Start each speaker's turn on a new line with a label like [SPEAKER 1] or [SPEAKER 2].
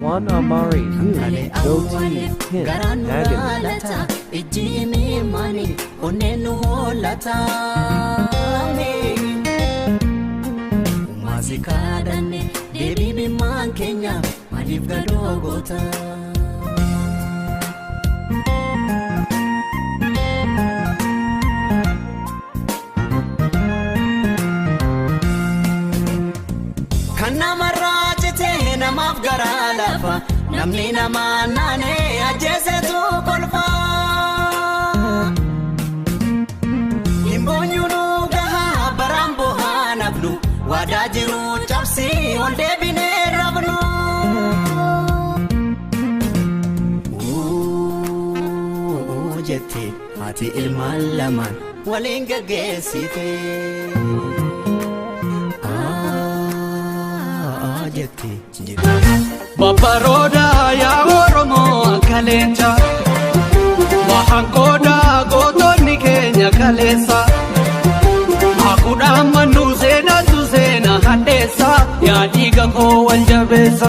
[SPEAKER 1] Juan Amari, Goatee, Hint, Hagen.
[SPEAKER 2] Ijimi mani onenu holata Mazikadane debibi man Kenya malif gadogota Kana marajete namaf garalafa namni namanane ajese tu kolfa Imbonyunu gaha barambo hanabnu wadajiru chapsi olde bine rabnu jette hati ilman laman walinga gesite jette
[SPEAKER 3] Babaroda ya Oromo Kalenja Wahankoda Gotoni Kenya Kalesa